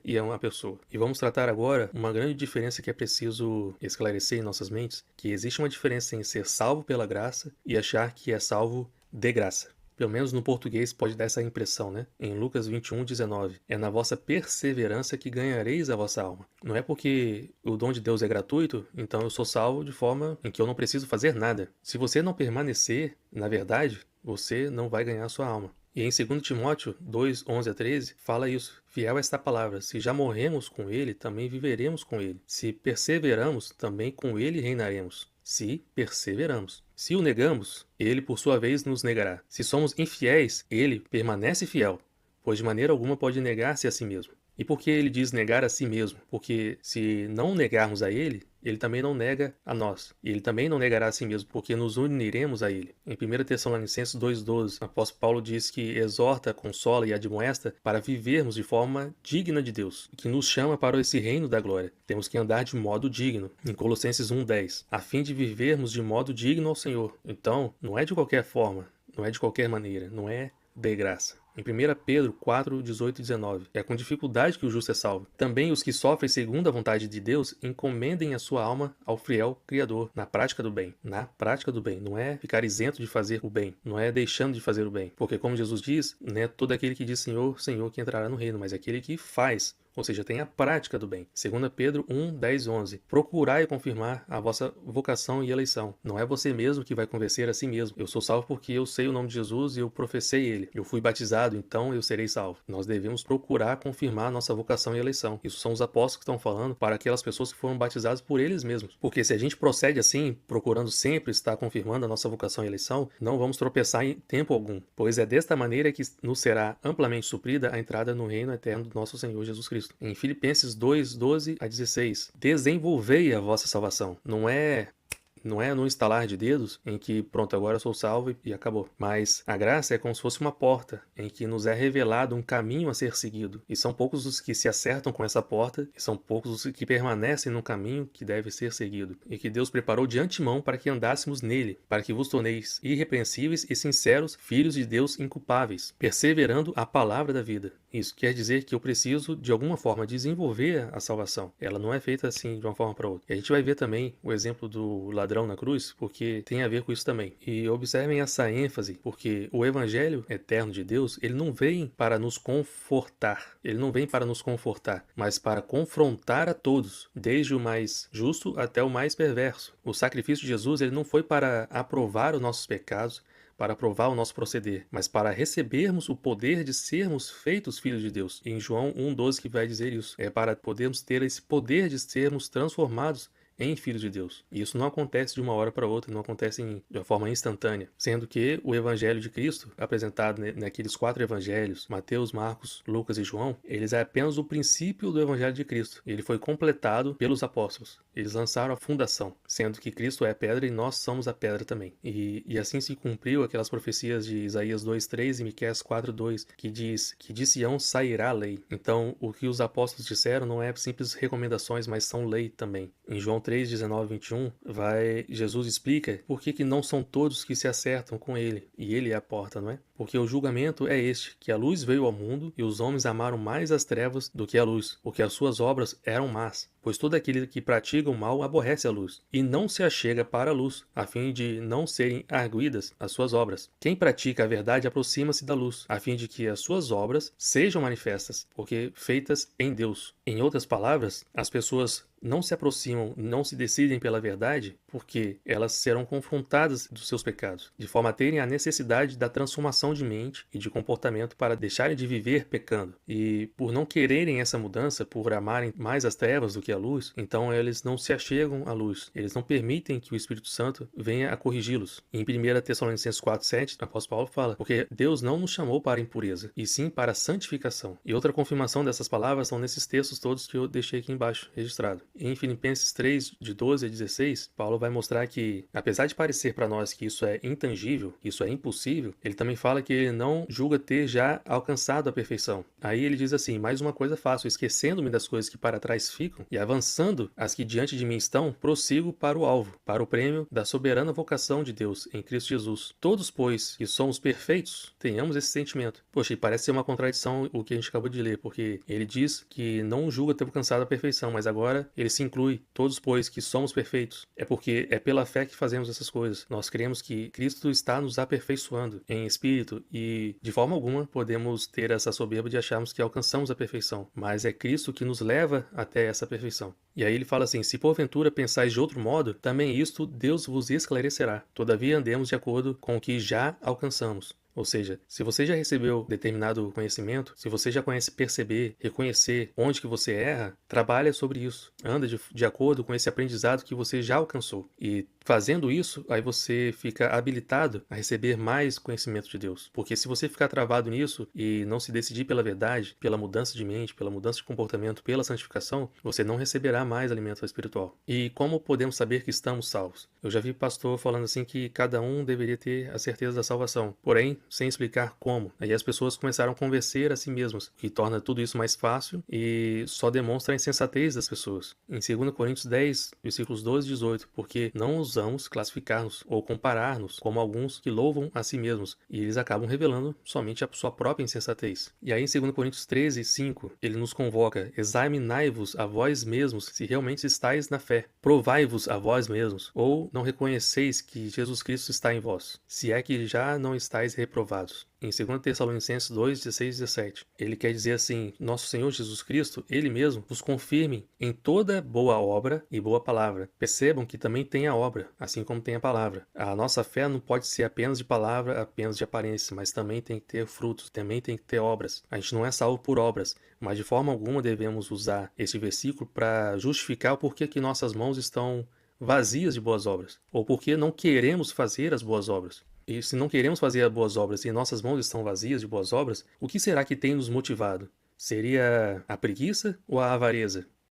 e é uma pessoa. E vamos tratar agora uma grande diferença que é preciso esclarecer em nossas mentes, que existe uma diferença em ser salvo pela graça e achar que é salvo de graça. Pelo menos no português pode dar essa impressão, né? Em Lucas 21:19, é na vossa perseverança que ganhareis a vossa alma. Não é porque o dom de Deus é gratuito, então eu sou salvo de forma em que eu não preciso fazer nada. Se você não permanecer, na verdade, você não vai ganhar a sua alma. E em 2 Timóteo 2:11-13 fala isso. Fiel é esta palavra, se já morremos com ele, também viveremos com ele. Se perseveramos, também com ele reinaremos. Se perseveramos. Se o negamos, ele por sua vez nos negará. Se somos infiéis, ele permanece fiel, pois de maneira alguma pode negar-se a si mesmo. E por que ele diz negar a si mesmo? Porque se não negarmos a ele, ele também não nega a nós. E ele também não negará a si mesmo, porque nos uniremos a ele. Em 1 Tessalonicenses 2:12, o apóstolo Paulo diz que exorta, consola e admoesta para vivermos de forma digna de Deus, que nos chama para esse reino da glória. Temos que andar de modo digno. Em Colossenses 1:10, a fim de vivermos de modo digno ao Senhor. Então, não é de qualquer forma, não é de qualquer maneira, não é de graça. Em 1 Pedro 4:18-19, é com dificuldade que o justo é salvo. Também os que sofrem segundo a vontade de Deus encomendem a sua alma ao fiel Criador, na prática do bem. Na prática do bem. Não é ficar isento de fazer o bem. Não é deixando de fazer o bem. Porque como Jesus diz, não é todo aquele que diz Senhor, Senhor que entrará no reino, mas é aquele que faz. Ou seja, tem a prática do bem. 2 Pedro 1:10-11. Procurai confirmar a vossa vocação e eleição. Não é você mesmo que vai convencer a si mesmo. Eu sou salvo porque eu sei o nome de Jesus e eu professei ele. Eu fui batizado, então eu serei salvo. Nós devemos procurar confirmar a nossa vocação e eleição. Isso são os apóstolos que estão falando para aquelas pessoas que foram batizadas por eles mesmos. Porque se a gente procede assim, procurando sempre estar confirmando a nossa vocação e eleição, não vamos tropeçar em tempo algum. Pois é desta maneira que nos será amplamente suprida a entrada no reino eterno do nosso Senhor Jesus Cristo. Em Filipenses 2:12-16, desenvolvei a vossa salvação. Não é no instalar de dedos em que, pronto, agora eu sou salvo e acabou. Mas a graça é como se fosse uma porta em que nos é revelado um caminho a ser seguido. E são poucos os que se acertam com essa porta e são poucos os que permanecem no caminho que deve ser seguido. E que Deus preparou de antemão para que andássemos nele, para que vos torneis irrepreensíveis e sinceros, filhos de Deus inculpáveis, perseverando a palavra da vida. Isso quer dizer que eu preciso, de alguma forma, desenvolver a salvação. Ela não é feita assim de uma forma para outra. E a gente vai ver também o exemplo do ladrão na cruz, porque tem a ver com isso também. E observem essa ênfase, porque o evangelho eterno de Deus, ele não vem para nos confortar. Ele não vem para nos confortar, mas para confrontar a todos, desde o mais justo até o mais perverso. O sacrifício de Jesus, ele não foi para aprovar os nossos pecados, para provar o nosso proceder, mas para recebermos o poder de sermos feitos filhos de Deus. E em João 1:12 que vai dizer isso, é para podermos ter esse poder de sermos transformados em filhos de Deus. E isso não acontece de uma hora para outra, não acontece de uma forma instantânea. Sendo que o Evangelho de Cristo, apresentado naqueles 4 evangelhos, Mateus, Marcos, Lucas e João, eles é apenas o princípio do Evangelho de Cristo. Ele foi completado pelos apóstolos. Eles lançaram a fundação, sendo que Cristo é a pedra e nós somos a pedra também. E assim se cumpriu aquelas profecias de Isaías 2:3 e Miqueias 4:2, que diz que de Sião sairá a lei. Então, o que os apóstolos disseram não é simples recomendações, mas são lei também. Em João 3:19-21, Jesus explica por que não são todos que se acertam com ele, e ele é a porta, não é? Porque o julgamento é este, que a luz veio ao mundo, e os homens amaram mais as trevas do que a luz, porque as suas obras eram más. Pois todo aquele que pratica o mal aborrece a luz, e não se achega para a luz, a fim de não serem arguidas as suas obras. Quem pratica a verdade aproxima-se da luz, a fim de que as suas obras sejam manifestas, porque feitas em Deus. Em outras palavras, as pessoas não se aproximam, não se decidem pela verdade, porque elas serão confrontadas dos seus pecados, de forma a terem a necessidade da transformação de mente e de comportamento para deixarem de viver pecando. E por não quererem essa mudança, por amarem mais as trevas do que a luz, então eles não se achegam à luz. Eles não permitem que o Espírito Santo venha a corrigi-los. Em 1 Tessalonicenses 4:7, o apóstolo Paulo fala, porque Deus não nos chamou para a impureza, e sim para a santificação. E outra confirmação dessas palavras são nesses textos todos que eu deixei aqui embaixo, registrado. Em Filipenses 3:12-16, Paulo vai mostrar que, apesar de parecer para nós que isso é intangível, isso é impossível, ele também fala fala que ele não julga ter já alcançado a perfeição. Aí ele diz assim: mais uma coisa faço, esquecendo-me das coisas que para trás ficam e avançando as que diante de mim estão, prossigo para o alvo, para o prêmio da soberana vocação de Deus em Cristo Jesus. Todos, pois, que somos perfeitos, tenhamos esse sentimento. Poxa, e parece ser uma contradição o que a gente acabou de ler, porque ele diz que não julga ter alcançado a perfeição, mas agora ele se inclui. Todos, pois, que somos perfeitos. É porque é pela fé que fazemos essas coisas. Nós cremos que Cristo está nos aperfeiçoando em espírito e, de forma alguma, podemos ter essa soberba de acharmos que alcançamos a perfeição, mas é Cristo que nos leva até essa perfeição. E aí ele fala assim: se porventura pensais de outro modo, também isto Deus vos esclarecerá. Todavia andemos de acordo com o que já alcançamos. Ou seja, se você já recebeu determinado conhecimento, se você já conhece perceber, reconhecer onde que você erra, trabalha sobre isso. Anda de acordo com esse aprendizado que você já alcançou. E fazendo isso, aí você fica habilitado a receber mais conhecimento de Deus. Porque se você ficar travado nisso e não se decidir pela verdade, pela mudança de mente, pela mudança de comportamento, pela santificação, você não receberá mais alimento espiritual. E como podemos saber que estamos salvos? Eu já vi pastor falando assim que cada um deveria ter a certeza da salvação. Porém, sem explicar como. Aí as pessoas começaram a convencer a si mesmas, o que torna tudo isso mais fácil e só demonstra a insensatez das pessoas. Em 2 Coríntios 10, versículos 12 e 18, porque não ousamos classificar-nos ou comparar-nos como alguns que louvam a si mesmos, e eles acabam revelando somente a sua própria insensatez. E aí em 2 Coríntios 13, 5, ele nos convoca: examinai-vos a vós mesmos se realmente estáis na fé. Provai-vos a vós mesmos, ou não reconheceis que Jesus Cristo está em vós, se é que já não estáis reprovados. Em 2 Tessalonicenses 2, 16 e 17, ele quer dizer assim: nosso Senhor Jesus Cristo, Ele mesmo, vos confirme em toda boa obra e boa palavra. Percebam que também tem a obra, assim como tem a palavra. A nossa fé não pode ser apenas de palavra, apenas de aparência, mas também tem que ter frutos, também tem que ter obras. A gente não é salvo por obras, mas de forma alguma devemos usar esse versículo para justificar o porquê que nossas mãos estão vazias de boas obras, ou porque não queremos fazer as boas obras. E se não queremos fazer as boas obras e nossas mãos estão vazias de boas obras, o que será que tem nos motivado? Seria a preguiça ou a avareza?